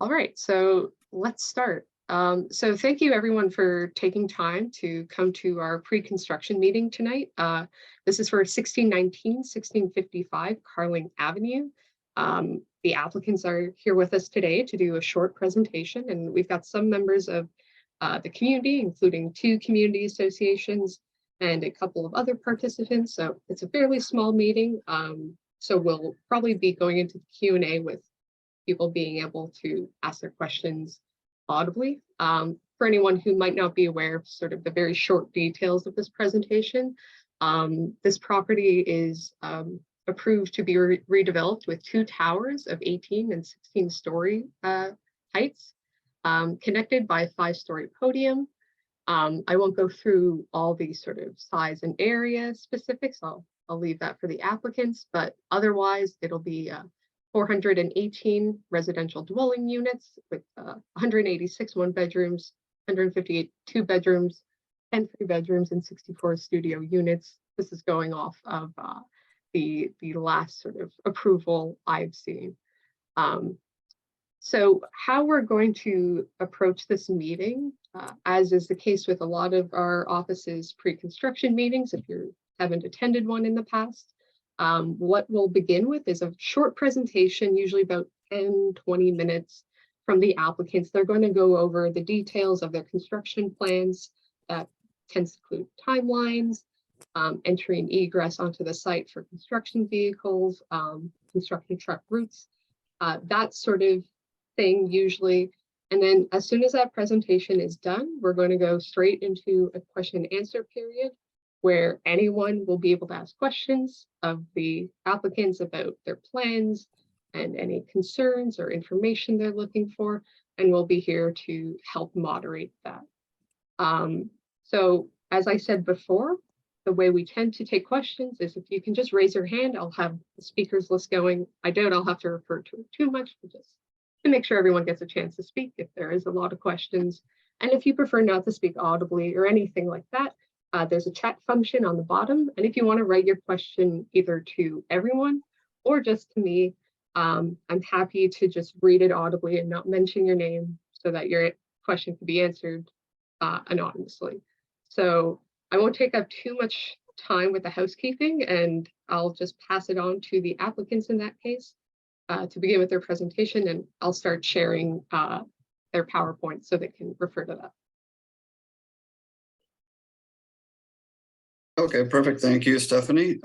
All right, so let's start. So thank you everyone for taking time to come to our pre-construction meeting tonight. This is for 1619, 1655 Carling Avenue. The applicants are here with us today to do a short presentation, and we've got some members of the community, including 2 community associations and a couple of other participants. So it's a fairly small meeting. So we'll probably be going into the Q&A with people being able to ask their questions audibly. For anyone who might not be aware of sort of the very short details of this presentation, this property is approved to be redeveloped with 2 towers of 18 and 16 story heights, connected by a 5-story podium. I won't go through all these sort of size and area specifics. I'll leave that for the applicants, but otherwise it'll be 418 residential dwelling units with 186 1-bedrooms, 158 2-bedrooms, and 3-bedrooms, and 64 studio units. This is going off of the last sort of approval I've seen. So how we're going to approach this meeting, as is the case with a lot of our office's pre-construction meetings, if you haven't attended one in the past, what we'll begin with is a short presentation, usually about 10-20 minutes from the applicants. They're going to go over the details of their construction plans. That tends to include timelines, entry and egress onto the site for construction vehicles, construction truck routes, that sort of thing usually. And then as soon as that presentation is done, we're going to go straight into a question and answer period where anyone will be able to ask questions of the applicants about their plans and any concerns or information they're looking for, and we'll be here to help moderate that. So as I said before, the way we tend to take questions is if you can just raise your hand, I'll have the speakers list going. I doubt I'll have to refer to it too much, but just to make sure everyone gets a chance to speak if there is a lot of questions. And if you prefer not to speak audibly or anything like that, there's a chat function on the bottom. And if you want to write your question either to everyone or just to me, I'm happy to just read it audibly and not mention your name so that your question can be answered anonymously. So I won't take up too much time with the housekeeping, and I'll just pass it on to the applicants in that case to begin with their presentation, and I'll start sharing their PowerPoint so they can refer to that. Okay, perfect. Thank you, Stephanie.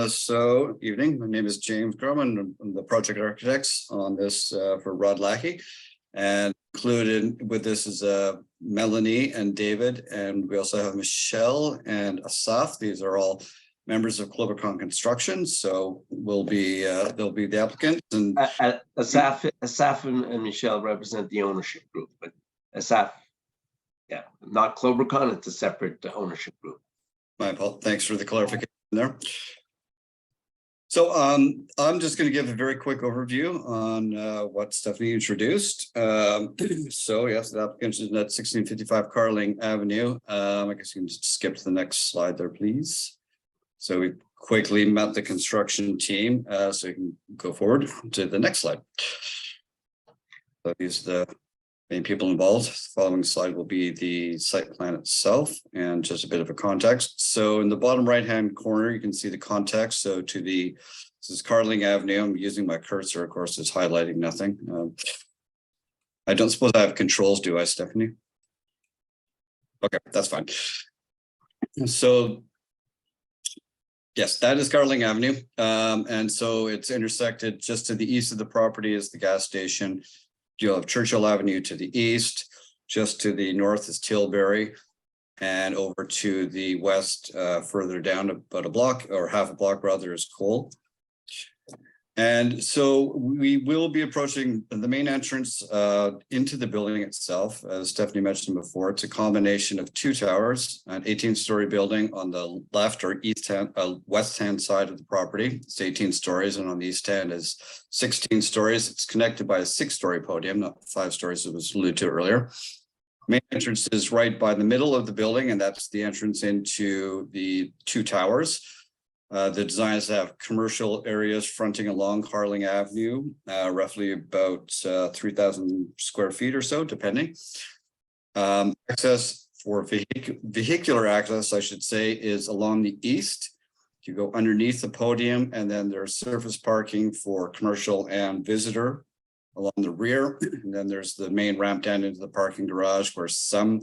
So evening, my name is James Grumman. I'm the project architects on this for Rod Lackey. And included with this is Melanie and David, and we also have Michelle and Asaf. These are all members of Clovercon Construction. So they'll be the applicants. And Asaf and Michelle represent the ownership group, but Asaf, yeah, not Clovercon, it's a separate ownership group. My fault. Thanks for the clarification there. So I'm just going to give a very quick overview on what Stephanie introduced. So yes, the applicant is at 1655 Carling Avenue. I guess you can just skip to the next slide there, please. So we quickly met the construction team, so you can go forward to the next slide. So these are the main people involved. The following slide will be the site plan itself and just a bit of a context. So in the bottom right-hand corner, you can see the context. So this is Carling Avenue. I'm using my cursor, of course, it's highlighting nothing. I don't suppose I have controls, do I, Stephanie? Okay, that's fine. So yes, that is Carling Avenue. And so it's intersected just to the east of the property is the gas station. You'll have Churchill Avenue to the east, just to the north is Tilbury, and over to the west, further down about a block or half a block rather is Cole. And so we will be approaching the main entrance into the building itself. As Stephanie mentioned before, it's a combination of 2 towers, an 18-story building on the left or west hand side of the property. It's 18 stories, and on the east end is 16 stories. It's connected by a 6-story podium, not 5 stories, as was alluded to earlier. Main entrance is right by the middle of the building, and that's the entrance into the 2 towers. The design is to have commercial areas fronting along Carling Avenue, roughly about 3,000 square feet or so, depending. Access for vehicular access, I should say, is along the east. You go underneath the podium, and then there's surface parking for commercial and visitor along the rear. And then there's the main ramp down into the parking garage where some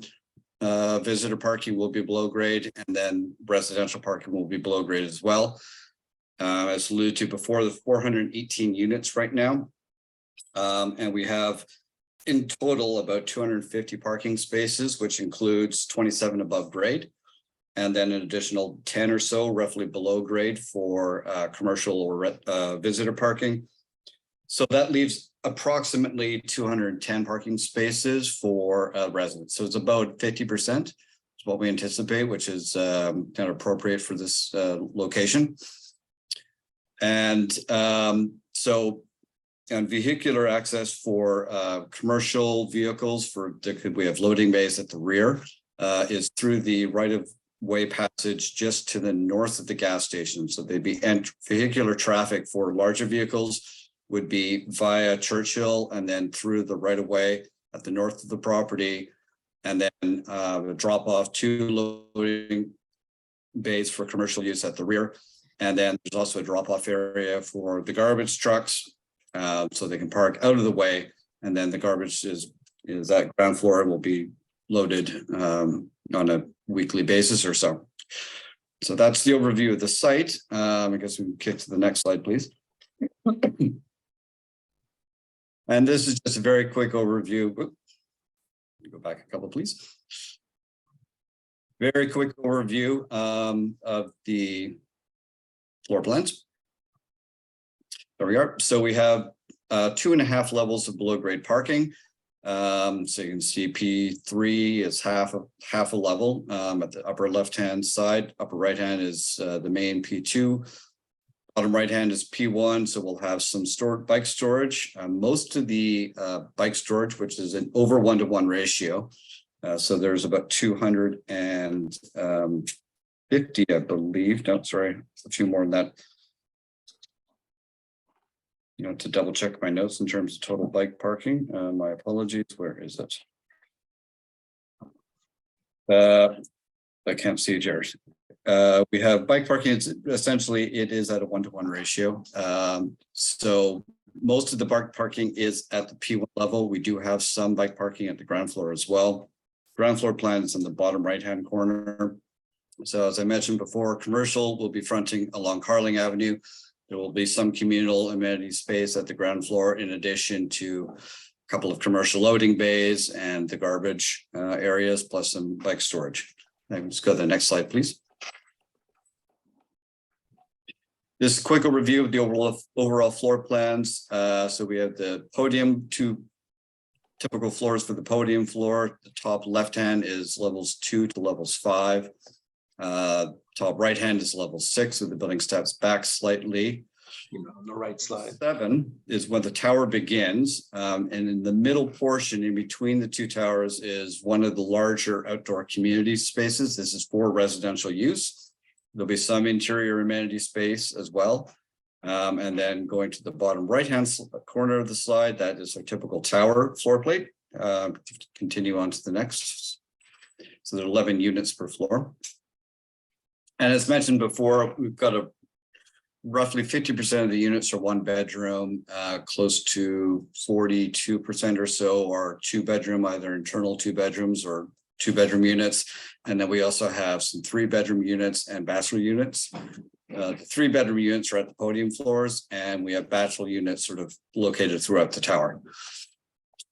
visitor parking will be below grade, and then residential parking will be below grade as well. As alluded to before, the 418 units right now. And we have in total about 250 parking spaces, which includes 27 above grade, and then an additional 10 or so roughly below grade for commercial or visitor parking. So that leaves approximately 210 parking spaces for residents. So it's about 50% is what we anticipate, which is kind of appropriate for this location. And so and vehicular access for commercial vehicles we have loading bays at the rear is through the right-of-way passage just to the north of the gas station. So they'd be vehicular traffic for larger vehicles would be via Churchill and then through the right-of-way at the north of the property, and then a drop off to loading bays for commercial use at the rear. And then there's also a drop off area for the garbage trucks, so they can park out of the way. And then the garbage is at ground floor and will be loaded on a weekly basis or so. So that's the overview of the site. I guess we can kick to the next slide, please. And this is just a very quick overview. Go back a couple, please. Very quick overview of the floor plans. There we are. So we have 2.5 levels of below grade parking. So you can see P3 is half a level at the upper left hand side. Upper right hand is the main P2. Bottom right hand is P1, so we'll have some stored bike storage. Most of the bike storage, which is an over 1-to-1 ratio. So there's about 250, I believe. No, sorry, a few more than that. You know, to double check my notes in terms of total bike parking. My apologies. Where is it? I can't see Jared. We have bike parking. Essentially, it is at a 1-to-1 ratio. So most of the bike parking is at the P1 level. We do have some bike parking at the ground floor as well. Ground floor plan is in the bottom right-hand corner. So as I mentioned before, commercial will be fronting along Carling Avenue. There will be some communal amenity space at the ground floor, in addition to a couple of commercial loading bays and the garbage areas, plus some bike storage. Let's go to the next slide, please. This is a quick overview of the overall floor plans. So we have the podium, 2 typical floors for the podium floor. The top left hand is levels 2 to levels 5. Top right hand is level 6 with the building steps back slightly. On the right slide. 7 is when the tower begins. And in the middle portion in between the 2 towers is one of the larger outdoor community spaces. This is for residential use. There'll be some interior amenity space as well. And then going to the bottom right-hand corner of the slide, that is our typical tower floor plate. Continue on to the next. So there are 11 units per floor. And as mentioned before, we've got a roughly 50% of the units are 1 bedroom, close to 42% or so are 2 bedroom, either internal 2 bedrooms or 2 bedroom units. And then we also have some 3 bedroom units and bachelor units. The 3 bedroom units are at the podium floors, and we have bachelor units sort of located throughout the tower.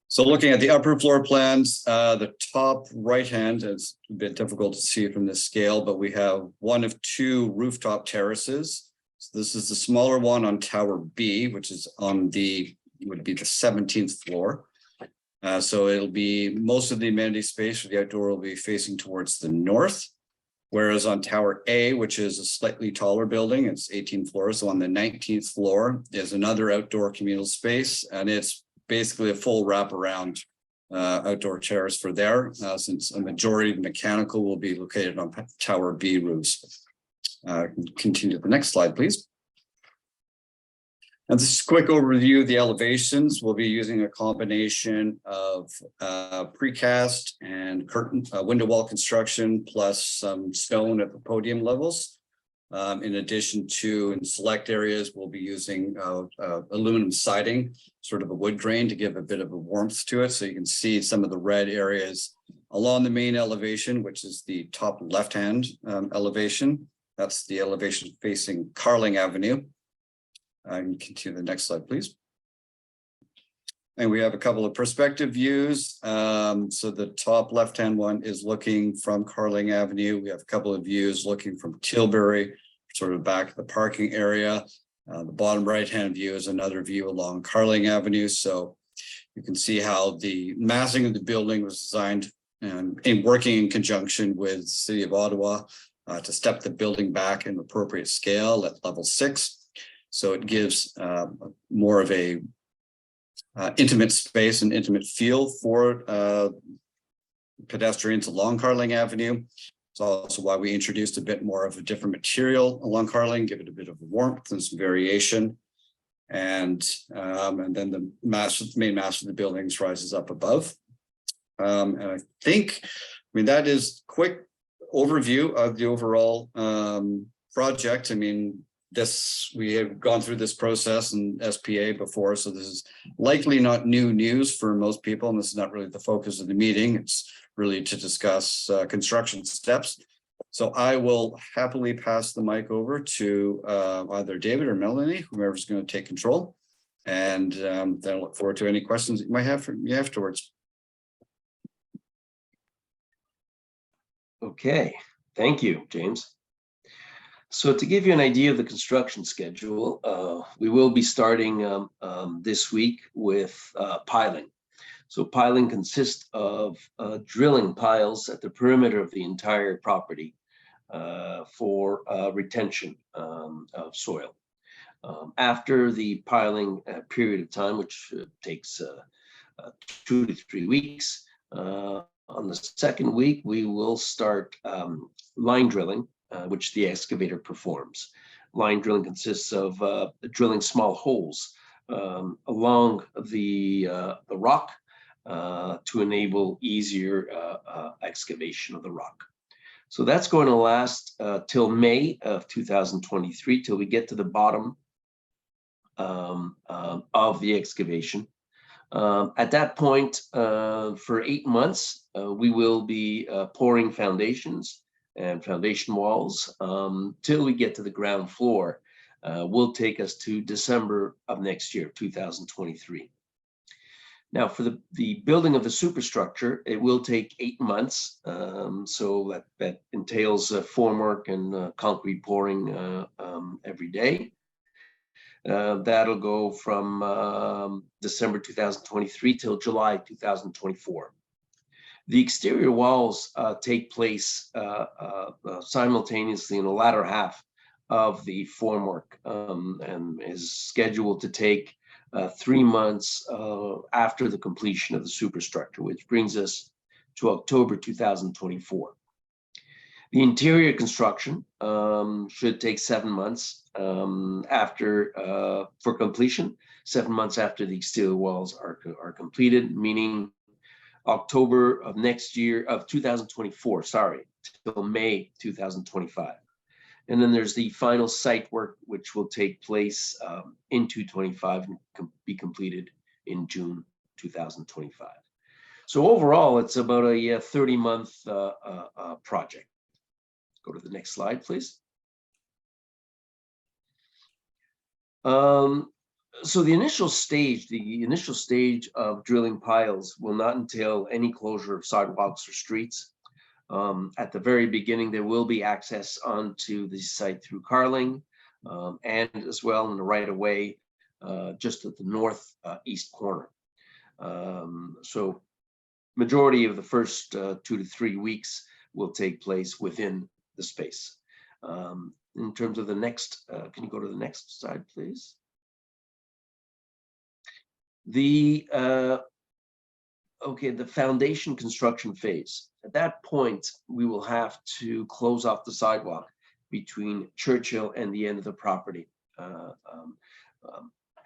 So looking at the upper floor plans, the top right hand is a bit difficult to see from this scale, but we have 1 of 2 rooftop terraces. So this is the smaller one on Tower B, which is on would be the 17th floor. So it'll be most of the amenity space for the outdoor will be facing towards the north. Whereas on Tower A, which is a slightly taller building, it's 18 floors. So on the 19th floor is another outdoor communal space, and it's basically a full wraparound outdoor terrace for there, since a majority of the mechanical will be located on Tower B roofs. Continue to the next slide, please. And this is a quick overview of the elevations. We'll be using a combination of precast and curtain window wall construction plus some stone at the podium levels. In addition to, in select areas, we'll be using aluminum siding, sort of a wood grain, to give a bit of a warmth to it. So you can see some of the red areas along the main elevation, which is the top left-hand elevation. That's the elevation facing Carling Avenue. I can continue the next slide, please. And we have a couple of perspective views. So the top left-hand one is looking from Carling Avenue. We have a couple of views looking from Tilbury, sort of back of the parking area. The bottom right-hand view is another view along Carling Avenue. So you can see how the massing of the building was designed and working in conjunction with the City of Ottawa to step the building back in appropriate scale at level 6. So it gives more of a intimate space and intimate feel for pedestrians along Carling Avenue. It's also why we introduced a bit more of a different material along Carling, give it a bit of warmth and some variation. And then the main mass of the buildings rises up above. And I think, that is quick overview of the overall project. We have gone through this process in SPA before, so this is likely not new news for most people, and this is not really the focus of the meeting. It's really to discuss construction steps. So I will happily pass the mic over to either David or Melanie, whoever's going to take control, and then I look forward to any questions that you might have for me afterwards. Okay, thank you, James. So to give you an idea of the construction schedule, we will be starting this week with piling. So piling consists of drilling piles at the perimeter of the entire property for retention of soil. After the piling period of time, which takes 2 to 3 weeks, on the second week, we will start line drilling, which the excavator performs. Line drilling consists of drilling small holes along the rock to enable easier excavation of the rock. So that's going to last till May of 2023, till we get to the bottom of the excavation. At that point, for 8 months, we will be pouring foundations and foundation walls till we get to the ground floor. Will take us to December of next year, 2023. Now, for the building of the superstructure, it will take 8 months. So that entails formwork and concrete pouring every day. That'll go from December 2023 till July 2024. The exterior walls take place simultaneously in the latter half of the formwork and is scheduled to take 3 months after the completion of the superstructure, which brings us to October 2024. The interior construction should take 7 months for completion, 7 months after the exterior walls are completed, meaning October of next year, of 2024, till May 2025. And then there's the final site work, which will take place in 2025 and be completed in June 2025. So overall, it's about a 30-month project. Go to the next slide, please. So the initial stage of drilling piles will not entail any closure of sidewalks or streets. At the very beginning, there will be access onto the site through Carling and as well in the right of way just at the northeast corner. So majority of the first 2 to 3 weeks will take place within the space. In terms of the next, can you go to the next slide, please? The foundation construction phase. At that point, we will have to close off the sidewalk between Churchill and the end of the property.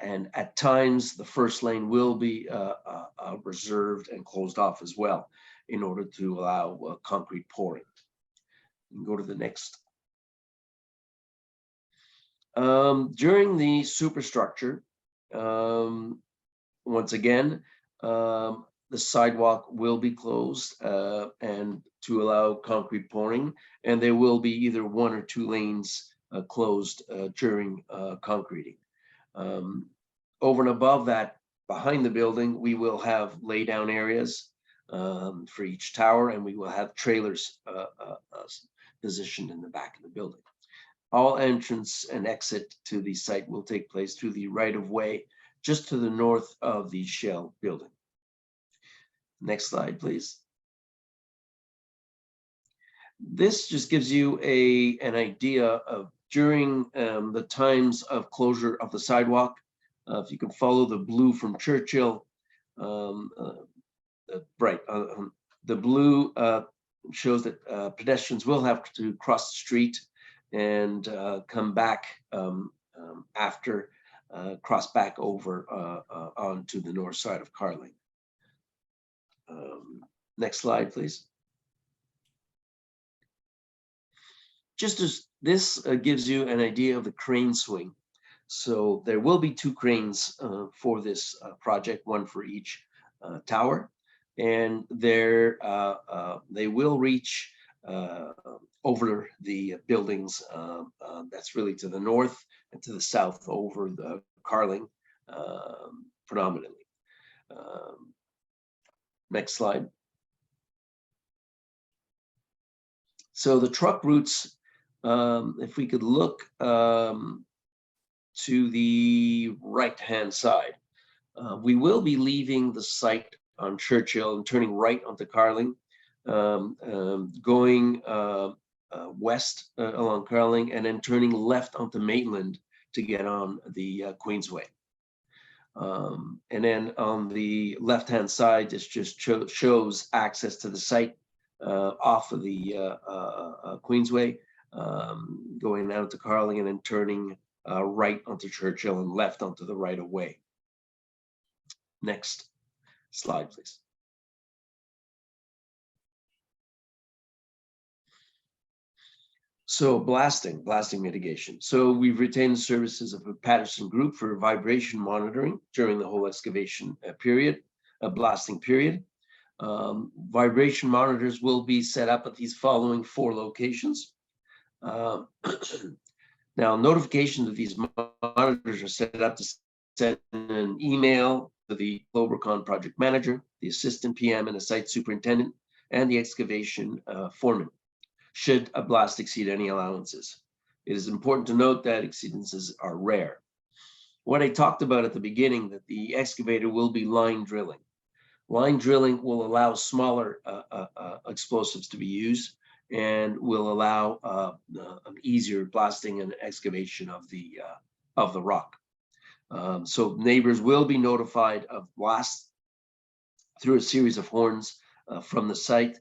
And at times, the first lane will be reserved and closed off as well in order to allow concrete pouring. You can go to the next. During the superstructure, once again, the sidewalk will be closed and to allow concrete pouring, and there will be either 1 or 2 lanes closed during concreting. Over and above that, behind the building, we will have lay down areas for each tower, and we will have trailers positioned in the back of the building. All entrance and exit to the site will take place through the right of way just to the north of the shell building. Next slide, please. This just gives you an idea of during the times of closure of the sidewalk. If you can follow the blue from Churchill, the blue shows that pedestrians will have to cross the street and come back after cross back over onto the north side of Carling. Next slide, please. Just as this gives you an idea of the crane swing. So there will be 2 cranes for this project, 1 for each tower, and they will reach over the buildings that's really to the north and to the south over the Carling predominantly. Next slide. So the truck routes, if we could look to the right-hand side, we will be leaving the site on Churchill and turning right onto Carling, going west along Carling, and then turning left onto Maitland to get on the Queensway. And then on the left-hand side, this just shows access to the site off of the Queensway, going down to Carling and then turning right onto Churchill and left onto the right of way. Next slide, please. So blasting mitigation. So we've retained the services of a Patterson Group for vibration monitoring during the whole excavation period, blasting period. Vibration monitors will be set up at these following 4 locations. Now, notifications of these monitors are set up to send an email to the Globercon project manager, the assistant PM, and the site superintendent, and the excavation foreman, should a blast exceed any allowances. It is important to note that exceedances are rare. What I talked about at the beginning, that the excavator will be line drilling. Line drilling will allow smaller explosives to be used and will allow an easier blasting and excavation of the rock. So neighbors will be notified of blasts through a series of horns from the site.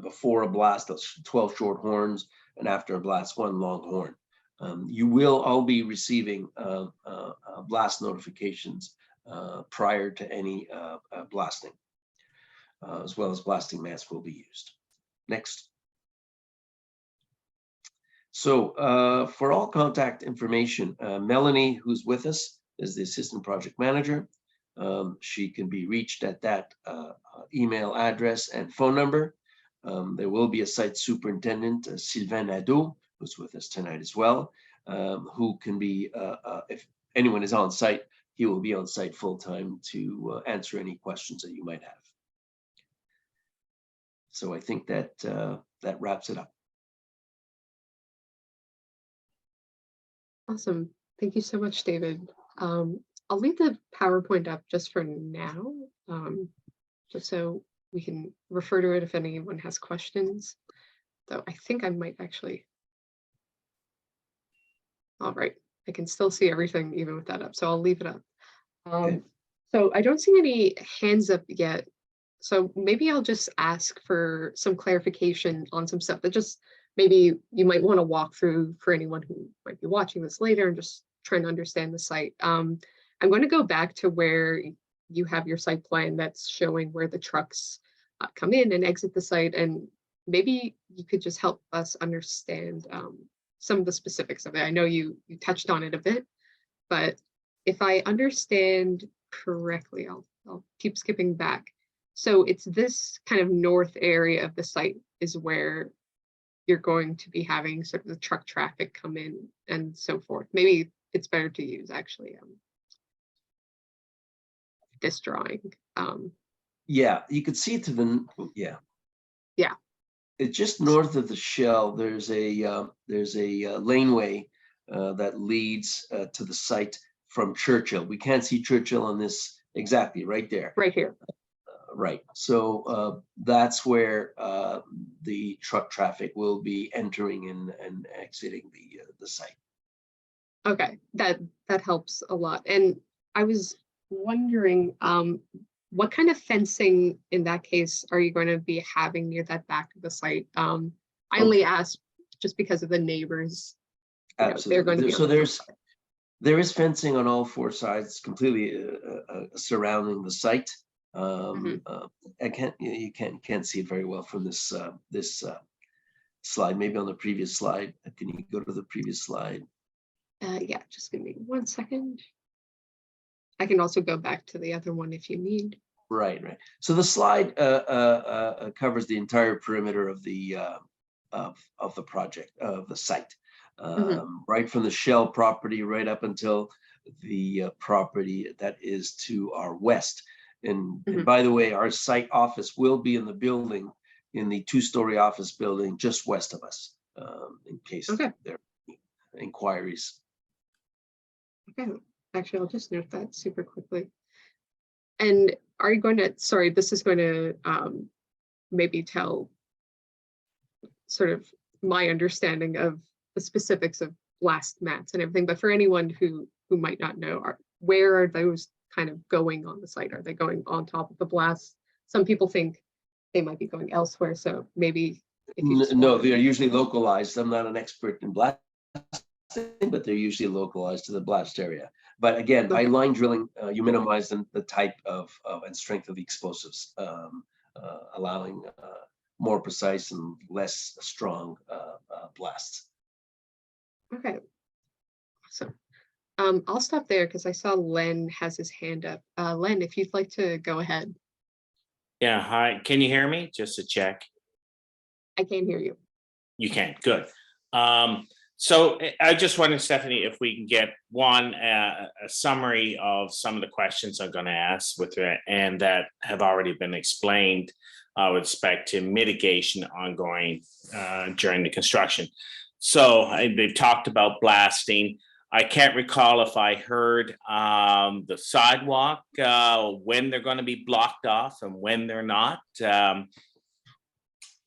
Before a blast, 12 short horns, and after a blast, 1 long horn. You will all be receiving blast notifications prior to any blasting, as well as blasting masks will be used. Next. So for all contact information, Melanie, who's with us, is the assistant project manager. She can be reached at that email address and phone number. There will be a site superintendent, Sylvain Nadeau, who's with us tonight as well, who can be, if anyone is on site, he will be on site full time to answer any questions that you might have. So I think that that wraps it up. Awesome. Thank you so much, David. I'll leave the PowerPoint up just for now, just so we can refer to it if anyone has questions. Though I think I might actually. All right, I can still see everything even with that up, so I'll leave it up. Okay. So I don't see any hands up yet. So maybe I'll just ask for some clarification on some stuff that just maybe you might want to walk through for anyone who might be watching this later and just trying to understand the site. I'm going to go back to where you have your site plan that's showing where the trucks come in and exit the site, and maybe you could just help us understand some of the specifics of it. I know you touched on it a bit, but if I understand correctly, I'll keep skipping back. So it's this kind of north area of the site is where you're going to be having sort of the truck traffic come in and so forth. Maybe it's better to use actually this drawing. Yeah, you could see it to the, yeah. Yeah. It's just north of the Shell. There's a laneway that leads to the site from Churchill. We can't see Churchill on this exactly right there. Right here. Right. So that's where the truck traffic will be entering and exiting the site. Okay, that helps a lot. And I was wondering, what kind of fencing in that case are you going to be having near that back of the site? I only asked just because of the neighbors. Absolutely. They're going to be So there is fencing on all four sides, completely surrounding the site. I can't see it very well from this slide. Maybe on the previous slide. Can you go to the previous slide? Yeah, just give me 1 second. I can also go back to the other one if you need. Right. So the slide covers the entire perimeter of the project, of the site, right from the Shell property right up until the property that is to our west. And by the way, our site office will be in the building, in the 2-story office building just west of us, in case there are inquiries. Okay, actually, I'll just note that super quickly. And are you going to, sorry, this is going to maybe tell sort of my understanding of the specifics of blast mats and everything, but for anyone who might not know, where are those kind of going on the site? Are they going on top of the blast? Some people think they might be going elsewhere, so maybe if you just no, they're usually localized. I'm not an expert in blast, but they're usually localized to the blast area. But again, by line drilling, you minimize the type of and strength of the explosives, allowing more precise and less strong blasts. Okay, awesome. I'll stop there because I saw Len has his hand up. Len, if you'd like to go ahead. Yeah, hi. Can you hear me? Just to check. I can hear you. You can. Good. So I just wondered, Stephanie, if we can get a summary of some of the questions I'm going to ask and that have already been explained with respect to mitigation ongoing during the construction. So they've talked about blasting. I can't recall if I heard the sidewalk, when they're going to be blocked off and when they're not.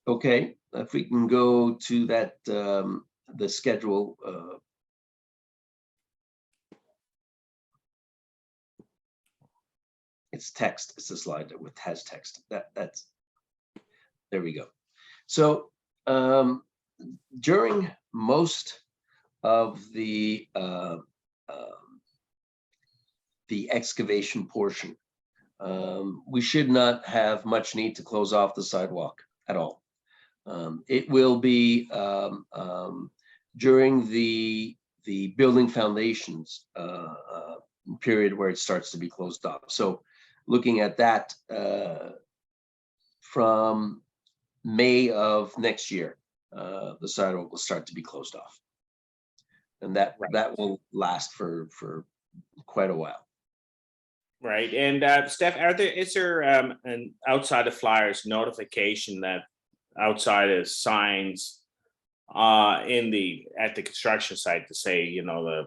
Okay, if we can go to that, the schedule. It's text. It's a slide that has text. That's there we go. So during most of the excavation portion, we should not have much need to close off the sidewalk at all. It will be during the building foundations period where it starts to be closed off. So looking at that from May of next year, the sidewalk will start to be closed off. And that will last for quite a while. Right. And Steph, is there an outside of flyers notification that outside of signs at the construction site to say, you know,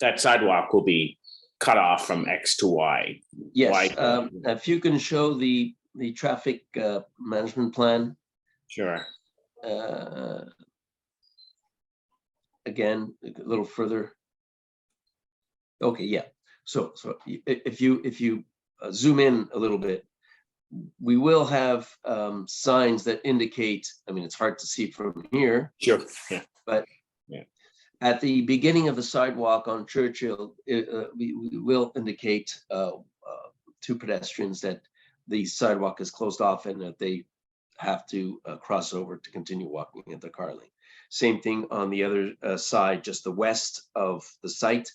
that sidewalk will be cut off from X to Y? Yes. If you can show the traffic management plan. Sure. Again, a little further. Okay, yeah. So if you zoom in a little bit, we will have signs that indicate, I mean, it's hard to see from here, Sure. Yeah. at the beginning of the sidewalk on Churchill, we will indicate to pedestrians that the sidewalk is closed off and that they have to cross over to continue walking into Carling. Same thing on the other side, just the west of the site,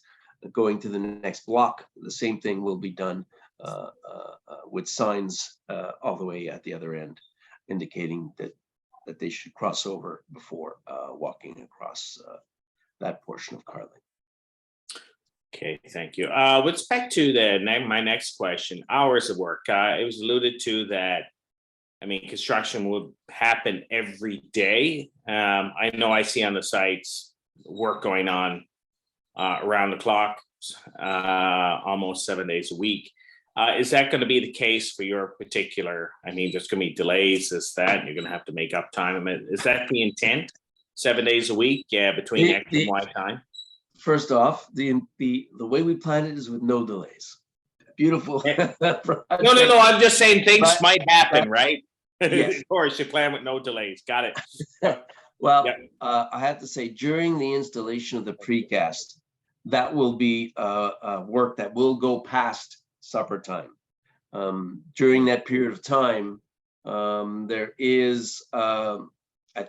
going to the next block. The same thing will be done with signs all the way at the other end, indicating that they should cross over before walking across that portion of Carling. Okay, thank you. With respect to my next question, hours of work, it was alluded to that, I mean, construction would happen every day. I know I see on the sites work going on around the clock, almost 7 days a week. Is that going to be the case for your particular? I mean, there's going to be delays, this, that, you're going to have to make up time. I mean, is that the intent? 7 days a week, yeah, between X and Y time? First off, the way we plan it is with no delays. Beautiful. No. I'm just saying things might happen, right? Yes. Of course, you plan with no delays. Got it. Well, Yep. I have to say, during the installation of the precast, that will be work that will go past supper time. During that period of time, there is, I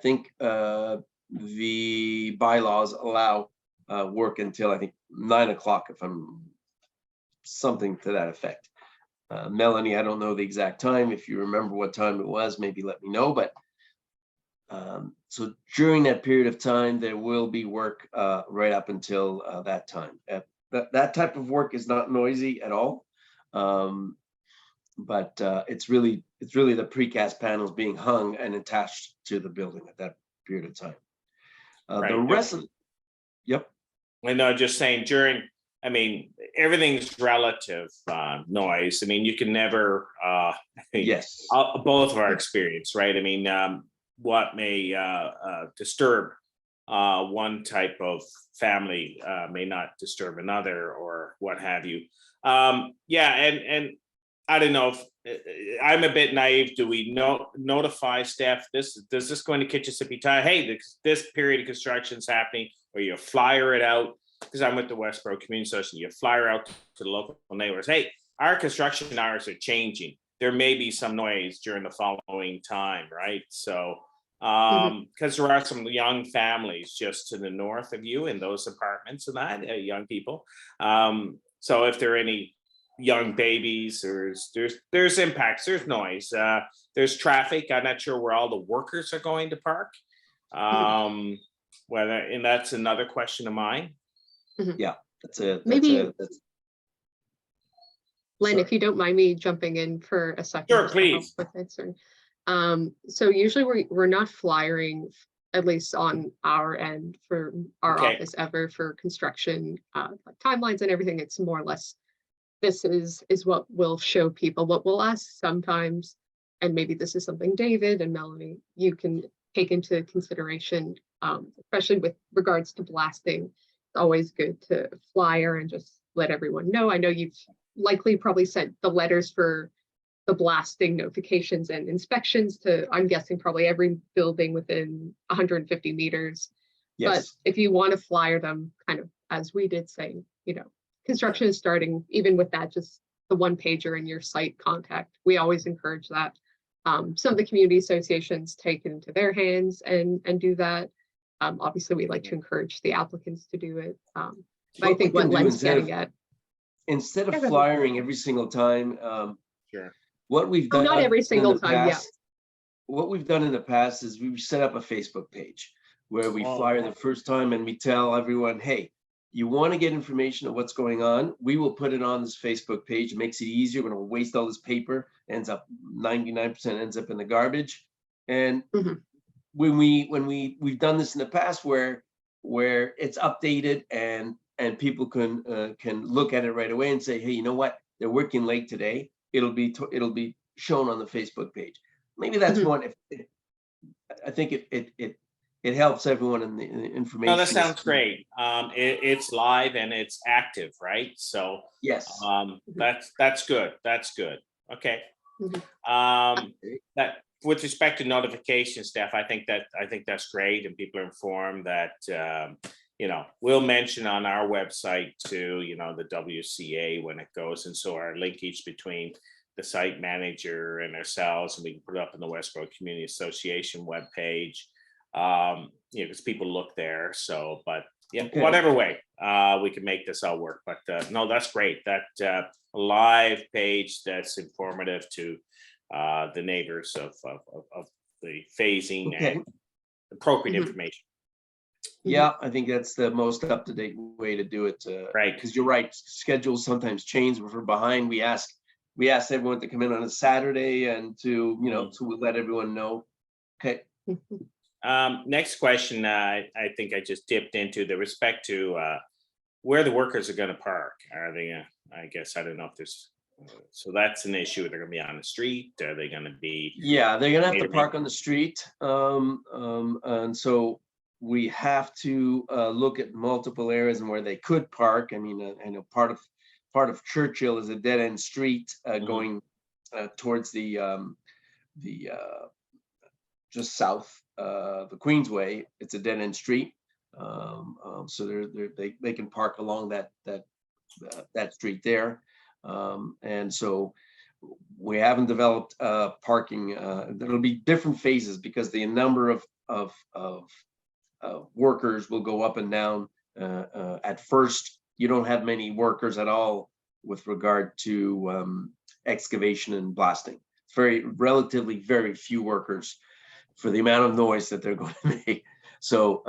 think, the bylaws allow work until I think 9 o'clock, if I'm something to that effect. Melanie, I don't know the exact time. If you remember what time it was, maybe let me know. But so during that period of time, there will be work right up until that time. That type of work is not noisy at all. But it's really the precast panels being hung and attached to the building at that period of time. Right. The rest of, yep. I know, just saying during, I mean, everything's relative noise. I mean, you can never, Yes. Both of our experience, right? I mean, what may disturb one type of family may not disturb another, or what have you. Yeah, and I don't know if I'm a bit naive. Do we notify staff does this go into Kitchissippi Tire? Hey, this period of construction is happening, or you flyer it out? Because I'm with the Westboro Community Association, you flyer out to the local neighbors. Hey, our construction hours are changing. There may be some noise during the following time, right? So, because there are some young families just to the north of you in those apartments and that, young people. So if there are any young babies, there's impacts, there's noise, there's traffic. I'm not sure where all the workers are going to park. Whether, and that's another question of mine. Yeah, Maybe, that's Len, sorry. if you don't mind me jumping in for a second. Sure, just to help please. with answering. So usually we're not flyering, at least on our end for our Okay. office ever, for construction like timelines and everything. It's more or less, this is what we'll show people. What we'll ask sometimes, and maybe this is something David and Melanie, you can take into consideration, especially with regards to blasting. It's always good to flyer and just let everyone know. I know you've likely probably sent the letters for the blasting notifications and inspections to, I'm guessing, probably every building within 150 meters. But Yes. if you want to flyer them, kind of as we did, saying, construction is starting, even with that, just the one pager in your site contact, we always encourage that. Some of the community associations take it into their hands and do that. Obviously, we like to encourage the applicants to do it. But I think what Len's getting at. Instead of Yeah, go ahead. flyering every single time, Sure. what we've done Not every in single the time, yeah. past- What we've done in the past is we've set up a Facebook page where we flyer the first time and we tell everyone, hey, you want to get information on what's going on, we will put it on this Facebook page. It makes it easier. We're going to waste all this paper, ends up 99% ends up in the garbage. And when we've done this in the past where it's updated and people can look at it right away and say, hey, you know what? They're working late today. It'll be shown on the Facebook page. Maybe that's one. I think it helps everyone in the information. No, that sounds great. It's live and it's active, right? So yes, that's good. That's good. Okay. That with respect to notification, Steph, I think that's great, and people are informed that we'll mention on our website too, the WCA when it goes, and so our linkage between the site manager and ourselves, and we can put it up in the Westboro Community Association webpage. Because people look there. So, but yeah, Okay. whatever way we can make this all work. But no, that's great. That live page that's informative to the neighbors of the phasing Okay. and appropriate Mhm. information. Yeah, I think that's the most up-to-date way to do it. Right. Because you're right, schedules sometimes change. If we're behind, we ask everyone to come in on a Saturday and to, so we'll let everyone know. Okay. Next question, I think I just dipped into the respect to where the workers are going to park. Are they? I guess I don't know if there's. So that's an issue. They're going to be on the street. Are they going to be? Yeah, they're gonna have to Maybe. park on the street. And so we have to look at multiple areas and where they could park. I mean, I know part of Churchill is a dead end street going towards the just south, the Queensway. It's a dead end street. So they can park along that street there. And so we haven't developed parking. There'll be different phases because the number of workers will go up and down. At first, you don't have many workers at all with regard to excavation and blasting. Relatively very few workers for the amount of noise that they're going to make. So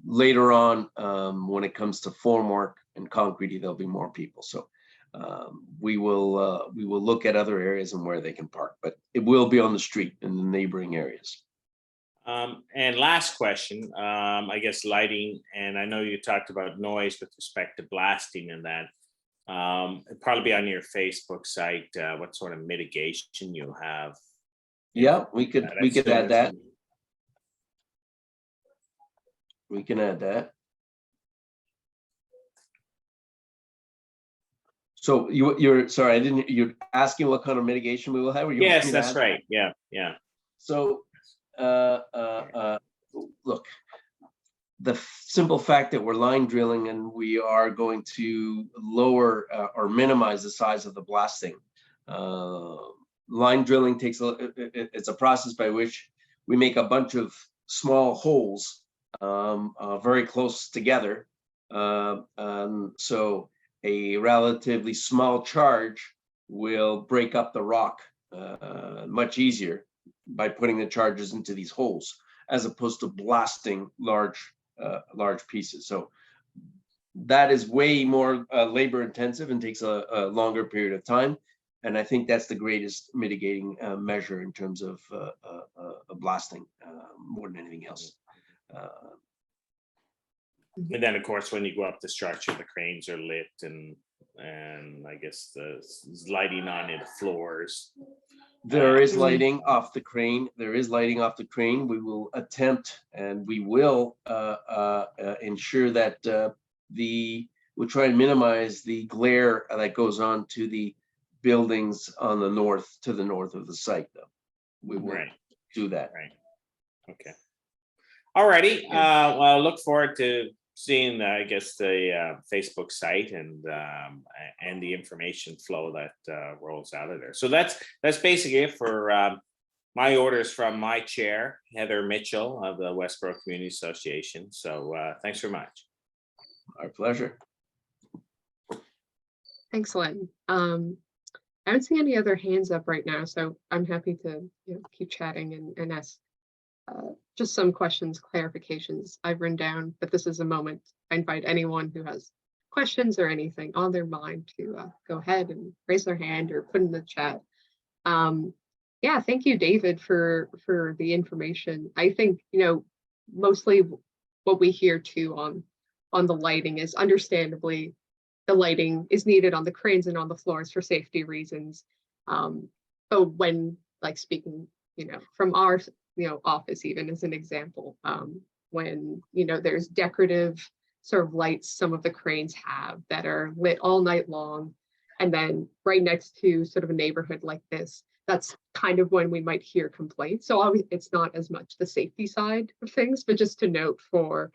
later on, when it comes to formwork and concrete, there'll be more people. So we will look at other areas and where they can park, but it will be on the street in the neighboring areas. And last question, I guess lighting, and I know you talked about noise with respect to blasting and that. It'd probably be on your Facebook site, what sort of mitigation you have. Yeah, we could add that. We can add that. So you're sorry, you're asking what kind of mitigation we will have? Or you want Yes, me to that's add right. that? Yeah. So look, the simple fact that we're line drilling and we are going to lower or minimize the size of the blasting. Line drilling it's a process by which we make a bunch of small holes very close together. So a relatively small charge will break up the rock much easier by putting the charges into these holes, as opposed to blasting large pieces. So that is way more labor intensive and takes a longer period of time. And I think that's the greatest mitigating measure in terms of blasting more than anything else. And then of course, when you go up the structure, the cranes are lit and I guess the lighting on the floors. There is lighting off the crane. We will attempt and we will ensure that we'll try and minimize the glare that goes on to the buildings to the north of the site, though. We will do that. Right. Okay. All righty. Well, I look forward to seeing, I guess, the Facebook site and the information flow that rolls out of there. So that's basically it for my orders from my chair, Heather Mitchell of the Westboro Community Association. So thanks very much. Our pleasure. Thanks, Len. I don't see any other hands up right now, so I'm happy to keep chatting and ask just some questions, clarifications I've written down, but this is a moment I invite anyone who has questions or anything on their mind to go ahead and raise their hand or put in the chat. Yeah, thank you, David, for the information. I think, mostly what we hear too on the lighting is understandably the lighting is needed on the cranes and on the floors for safety reasons. But when speaking, from our office, even as an example, when there's decorative sort of lights some of the cranes have that are lit all night long, And then right next to sort of a neighborhood like this, that's kind of when we might hear complaints. So it's not as much the safety side of things, but just to note for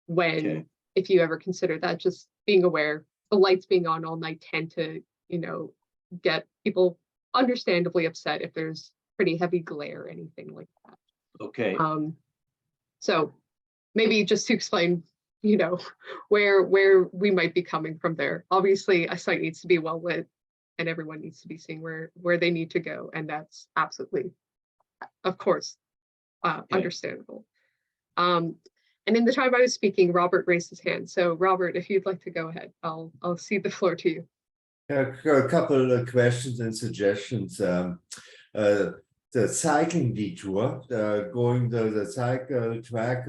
when, Okay. if you ever consider that, just being aware, the lights being on all night tend to, get people understandably upset if there's pretty heavy glare or anything like that. Okay. So maybe just to explain, where we might be coming from there. Obviously, a site needs to be well lit and everyone needs to be seeing where they need to go. And that's absolutely, of course, understandable. And in the time I was speaking, Robert raised his hand. So Robert, if you'd like to go ahead, I'll cede the floor to you. A couple of questions and suggestions. The cycling detour, going the cycle track,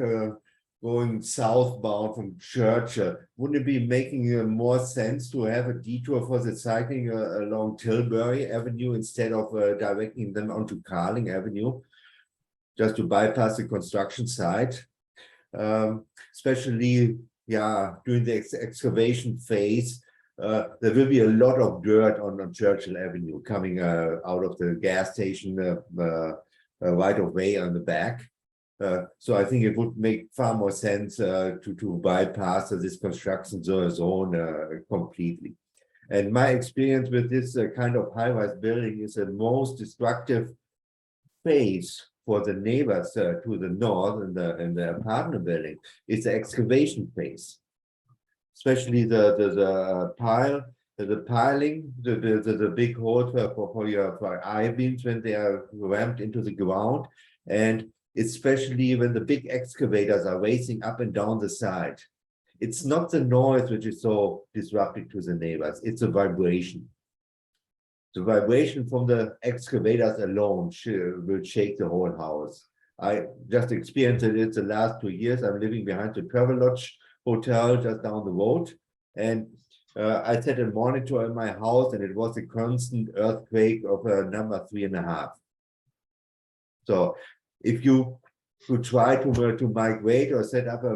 going southbound from Churchill, wouldn't it be making more sense to have a detour for the cycling along Tilbury Avenue instead of directing them onto Carling Avenue, just to bypass the construction site? Especially, during the excavation phase, there will be a lot of dirt on Churchill Avenue coming out of the gas station right away on the back. So I think it would make far more sense to bypass this construction zone completely. And my experience with this kind of high-rise building is the most destructive phase for the neighbors to the north in the apartment building is the excavation phase. Especially the piling, the big holes for I-beams when they are ramped into the ground, and especially when the big excavators are racing up and down the side. It's not the noise which is so disruptive to the neighbors, it's a vibration. The vibration from the excavators alone will shake the whole house. I just experienced it the last 2 years. I'm living behind the Travelodge Hotel just down the road, and I set a monitor in my house, and it was a constant earthquake of number 3.5. So if you could try to migrate or set up a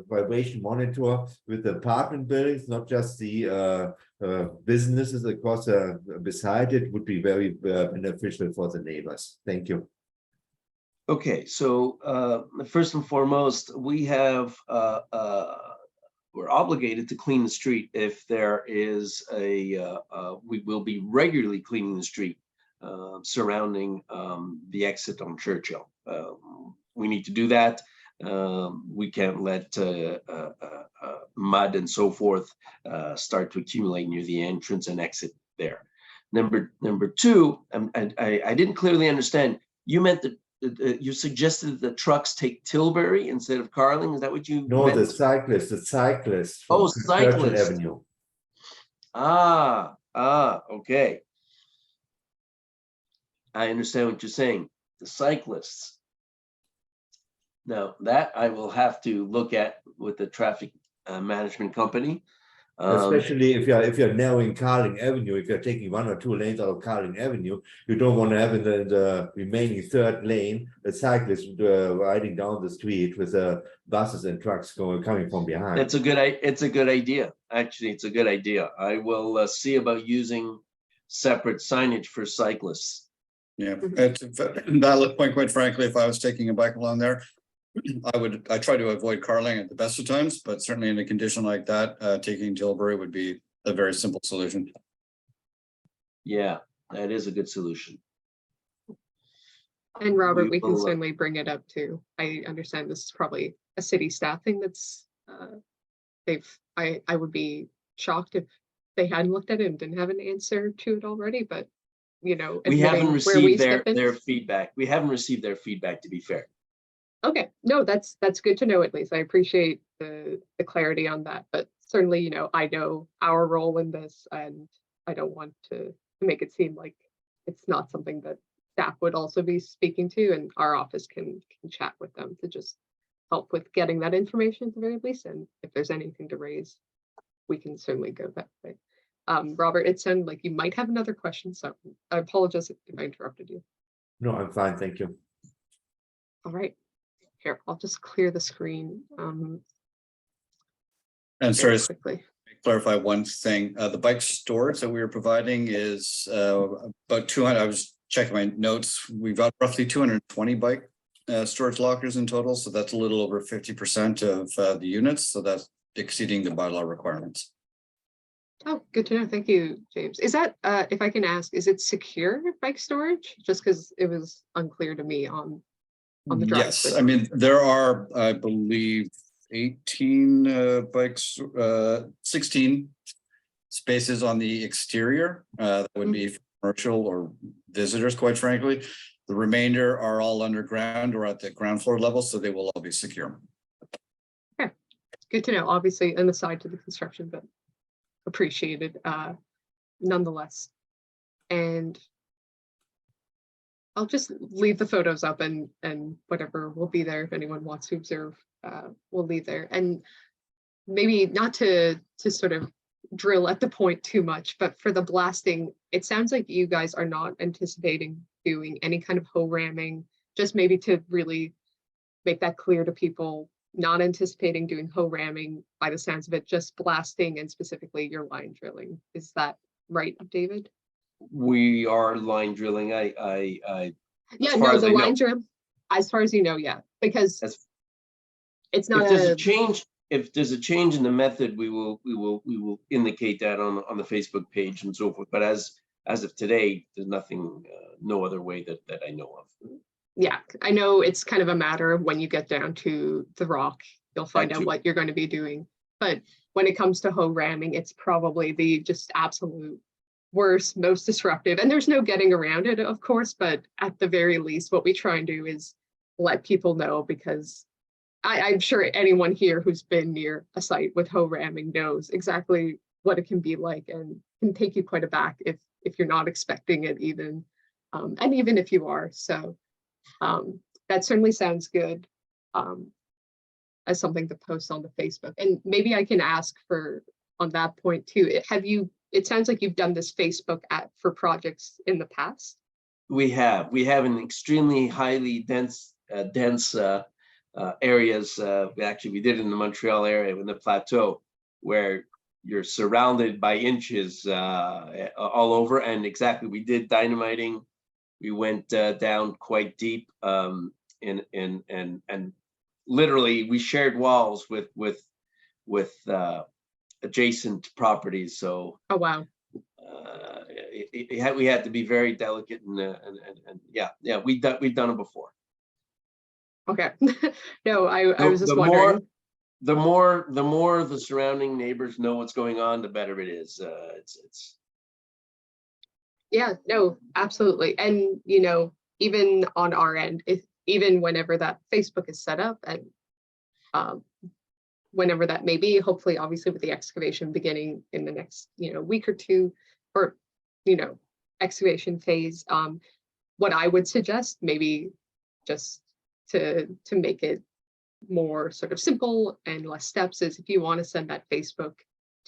vibration monitor with the apartment buildings, not just the businesses across beside it, would be very beneficial for the neighbors. Thank you. Okay, so first and foremost, we have we're obligated to clean the street if there is we will be regularly cleaning the street surrounding the exit on Churchill. We need to do that. We can't let mud and so forth start to accumulate near the entrance and exit there. Number two, I didn't clearly understand. You meant that you suggested that the trucks take Tilbury instead of Carling. Is that what you No, meant? the cyclists. From Oh, Churchill cyclists. Avenue. Okay. I understand what you're saying. The cyclists. Now that I will have to look at with the traffic management company. Especially if you're narrowing Carling Avenue, if you're taking 1 or 2 lanes out of Carling Avenue, you don't want to have in the remaining 3rd lane a cyclist riding down the street with buses and trucks coming from behind. It's a good idea. Actually, it's a good idea. I will see about using separate signage for cyclists. Yeah, it's a valid point, quite frankly. If I was taking a bike along there, I try to avoid Carling at the best of times, but certainly in a condition like that, taking Tilbury would be a very simple solution. Yeah, that is a good solution. And Robert, we can will, certainly bring it up too. I understand this is probably a city staff thing that's I would be shocked if they hadn't looked at it and didn't have an answer to it already, but we admitting haven't where we received step in. their feedback. We haven't received their feedback, to be fair. Okay, no, that's good to know at least. I appreciate the clarity on that, but certainly, I know our role in this, and I don't want to make it seem like it's not something that staff would also be speaking to, and our office can chat with them to just help with getting that information at the very least. And if there's anything to raise, we can certainly go that way. Robert, it sounded like you might have another question, so I apologize if I interrupted you. No, I'm fine, thank you. All right. Here, I'll just clear the screen And sorry, quickly. clarify one thing. The bike storage that we were providing is about 200. I was checking my notes. We've got roughly 220 bike storage lockers in total. So that's a little over 50% of the units. So that's exceeding the bylaw requirements. Oh, good to know. Thank you, James. Is that, if I can ask, is it secure bike storage? Just because it was unclear to me on the drive. Yes, I mean, there are, I believe, 18 bikes, 16 spaces on the exterior. That would be for commercial or visitors, quite frankly. The remainder are all underground or at the ground floor level, so they will all be secure. Okay, good to know. Obviously, an aside to the construction, but appreciated nonetheless. And I'll just leave the photos up and whatever will be there if anyone wants to observe, we'll leave there. And maybe not to sort of drill at the point too much, but for the blasting, it sounds like you guys are not anticipating doing any kind of hoe ramming, just maybe to really make that clear to people, not anticipating doing hoe ramming by the sounds of it, just blasting and specifically your line drilling. Is that right, David? We are line drilling. Yeah, as far no, as the I know. line drill, as far as you know, yeah, because As- it's not If there's a, a change, if there's a change in the method, we will indicate that on the Facebook page and so forth. But as of today, there's nothing, no other way that I know of. yeah, I know it's kind of a matter of when you get down to the rock, you'll find out too. what you're going to be doing. But when it comes to hoe ramming, it's probably the just absolute worst, most disruptive. And there's no getting around it, of course, but at the very least, what we try and do is let people know, because I'm sure anyone here who's been near a site with hoe ramming knows exactly what it can be like and can take you quite aback if you're not expecting it even, and even if you are. So that certainly sounds good as something to post on the Facebook. And maybe I can ask for on that point too. It sounds like you've done this Facebook for projects in the past. We have an extremely highly dense areas. Actually, we did it in the Montreal area in the plateau, where you're surrounded by inches all over. And exactly, we did dynamiting. We went down quite deep, and literally we shared walls with adjacent properties. So Oh, wow. we had to be very delicate and yeah, we've done it before. Okay. No, I was just wondering. The more the surrounding neighbors know what's going on, the better it is. It's Yeah, no, absolutely. And, even on our end, even whenever that Facebook is set up and whenever that may be, hopefully, obviously with the excavation beginning in the next, week or two, or, excavation phase, what I would suggest, maybe just to make it more sort of simple and less steps, is if you want to send that Facebook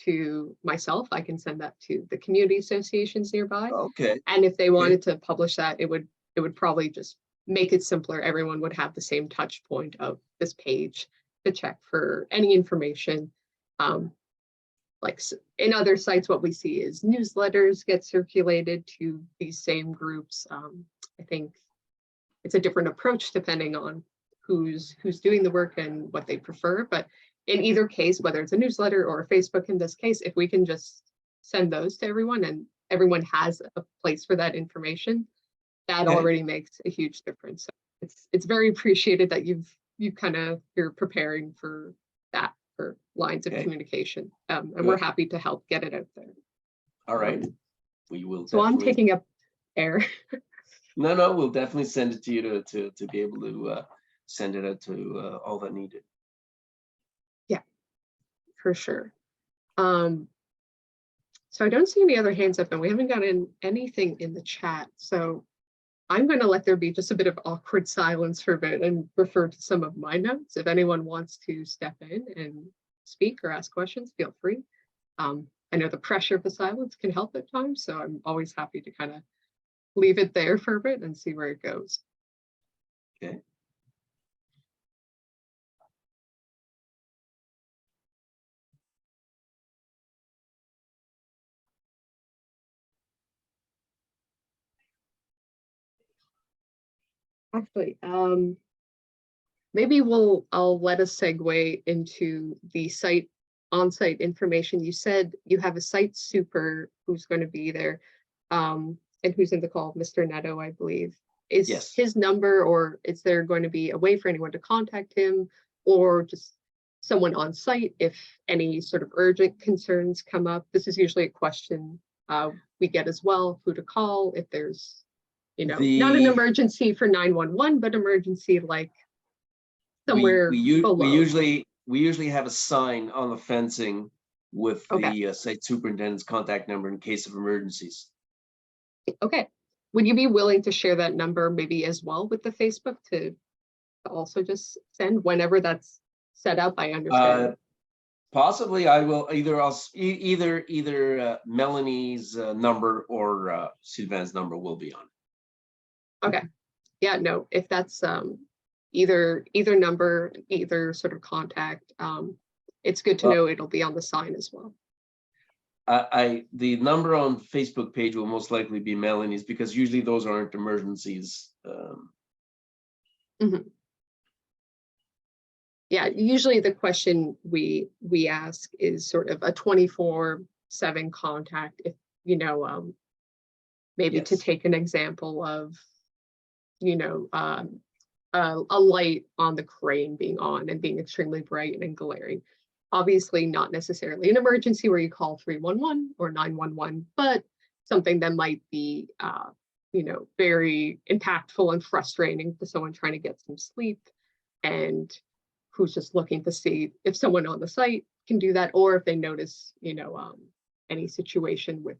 to myself, I can send that to the community associations nearby. okay. And if they wanted to publish that, it would probably just make it simpler. Everyone would have the same touch point of this page to check for any information. Like in other sites, what we see is newsletters get circulated to these same groups. I think it's a different approach depending on who's doing the work and what they prefer. But in either case, whether it's a newsletter or a Facebook in this case, if we can just send those to everyone and everyone has a place for that information, that Okay. already makes a huge difference. So it's very appreciated that you're preparing for that, for lines of Okay. communication. And Good. we're happy to help get it out there. All right. We will. So I'm definitely- taking up air. No, we'll definitely send it to you to be able to send it out to all that need it. For sure. So I don't see any other hands up and we haven't gotten anything in the chat. So I'm going to let there be just a bit of awkward silence for a bit and refer to some of my notes. If anyone wants to step in and speak or ask questions, feel free. I know the pressure of the silence can help at times, so I'm always happy to kind of leave it there for a bit and see where it goes. Okay. actually, maybe I'll let us segue into the on-site information. You said you have a site super who's going to be there, and who's in the call, Mr. Neto, I believe. Is Yes. his number, or is there going to be a way for anyone to contact him, or just someone on site if any sort of urgent concerns come up? This is usually a question we get as well, who to call if there's, not an emergency for 911, but emergency like somewhere below. We usually have a sign on the fencing with Okay. the site superintendent's contact number in case of emergencies. Okay. Would you be willing to share that number maybe as well with the Facebook to also just send whenever that's set up? I understand. Possibly, I will either Melanie's number or Sylvain's number will be on. Okay. Yeah, no, if that's either number, either sort of contact, it's good to Well, know it'll be on the sign as well. The number on Facebook page will most likely be Melanie's because usually those aren't emergencies. Yeah, usually the question we ask is sort of a 24/7 contact. If maybe to Yes. take an example of a light on the crane being on and being extremely bright and glaring. Obviously not necessarily an emergency where you call 311 or 911, but something that might be very impactful and frustrating to someone trying to get some sleep and who's just looking to see if someone on the site can do that, or if they notice any situation with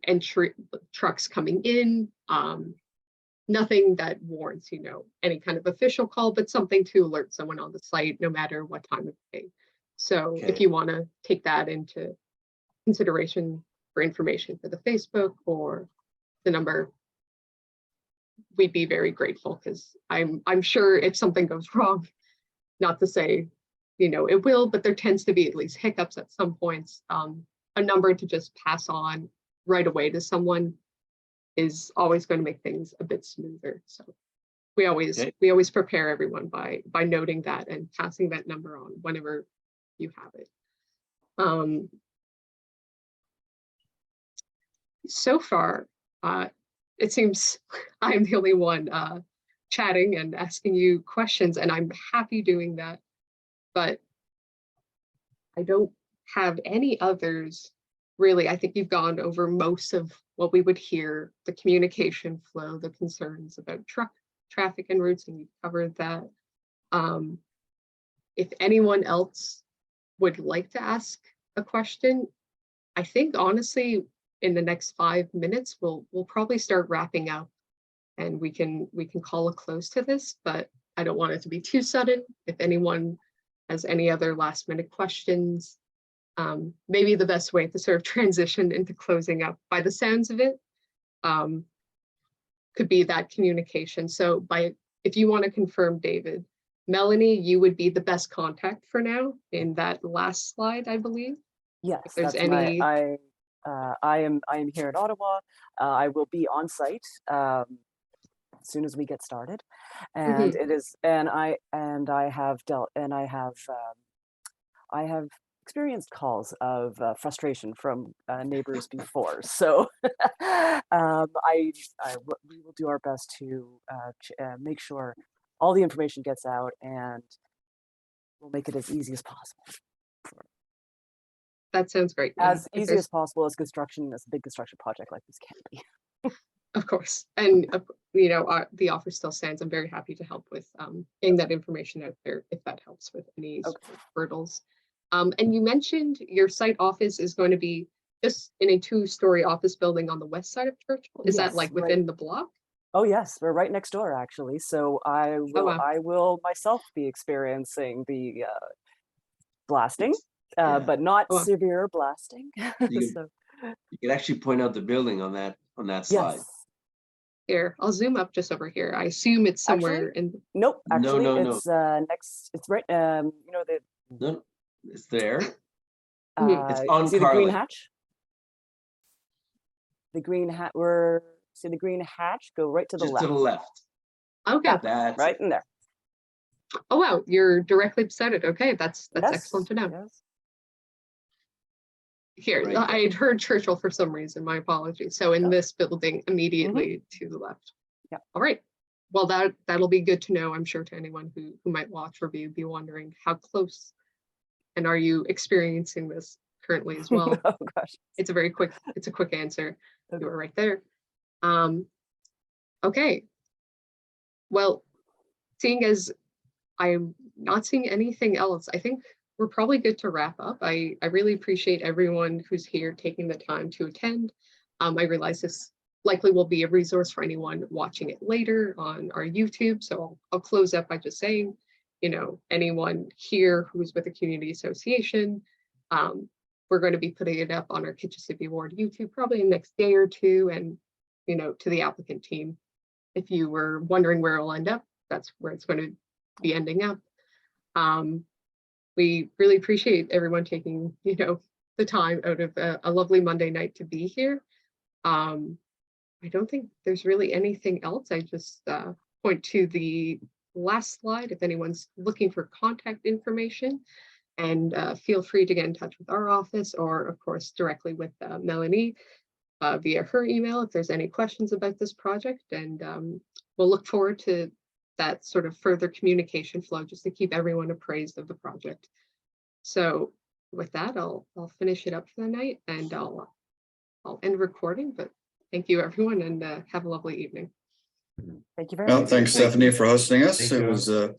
entry trucks coming in, nothing that warrants any kind of official call, but something to alert someone on the site no matter what time of day. So if Okay. you want to take that into consideration for information for the Facebook or the number, we'd be very grateful, because I'm sure if something goes wrong, not to say it will, but there tends to be at least hiccups at some points. A number to just pass on right away to someone is always going to make things a bit smoother. So we always prepare everyone by noting that and passing that number on whenever you have it. So far, it seems I'm the only one chatting and asking you questions, and I'm happy doing that, but I don't have any others really. I think you've gone over most of what we would hear, the communication flow, the concerns about traffic and routes, and you've covered that. If anyone else would like to ask a question, I think honestly, in the next 5 minutes, we'll probably start wrapping up, and we can call a close to this, but I don't want it to be too sudden. If anyone has any other last minute questions, maybe the best way to sort of transition into closing up, by the sounds of it, could be that communication. So if you want to confirm, David, Melanie, you would be the best contact for now in that last slide, I believe. Yes, If there's that's any, I am here at Ottawa. I will be on site as soon as we get started, and it is, and I have experienced calls of frustration from neighbors before. So we will do our best to make sure all the information gets out, and we'll make it as easy as possible. that sounds great. As If easy there's- as possible as a big construction project like this can be. Of course, and the offer still stands. I'm very happy to help with getting that information out there if that helps with any sort of hurdles. And you mentioned your site office is going to be just in a 2-story office building on the west side of Churchill. Is that Yes, like right. within the block? Oh yes, we're right next door actually. So wow. I will myself be experiencing the blasting, Yeah. but not Oh, wow. severe blasting. You So, You can actually point out the building on that slide. yes. Here, I'll zoom up just over here. I assume it's somewhere in. Nope. No, Actually, no, no. it's next. It's right. The No, it's there. Mhm. It's on see the green Carling. hatch. The green hat. See the green hatch. Go right to the Just left. to the left. Okay. That's Right it. in there. Oh, wow, you're directly beside it. Okay, that's Yes, excellent to know. yes. Here, Right there. I had heard Churchill for some reason, my apologies. So in Yeah. this building immediately to the left. Yeah. All right. Well, that'll be good to know, I'm sure, to anyone who might watch or be wondering how close and are you experiencing this currently as well? Oh gosh. It's a quick answer. Okay. You were right there. Okay. Well, seeing as I'm not seeing anything else, I think we're probably good to wrap up. I really appreciate everyone who's here taking the time to attend. I realize this likely will be a resource for anyone watching it later on our YouTube. So I'll close up by just saying, you know, anyone here who's with a community association, we're going to be putting it up on our Kitchissippi Ward YouTube probably in the next day or two. And, you know, to the applicant team, if you were wondering where it'll end up, that's where it's going to be ending up. We really appreciate everyone taking, you know, the time out of a lovely Monday night to be here. I don't think there's really anything else. I just point to the last slide if anyone's looking for contact information, and feel free to get in touch with our office or of course directly with Melanie via her email if there's any questions about this project. And we'll look forward to that sort of further communication flow just to keep everyone appraised of the project. So with that, I'll finish it up for the night, and I'll end recording, but thank you everyone, and have a lovely evening. Thank you very Well, much. thanks Thank you. Stephanie for hosting us. Thank It you. was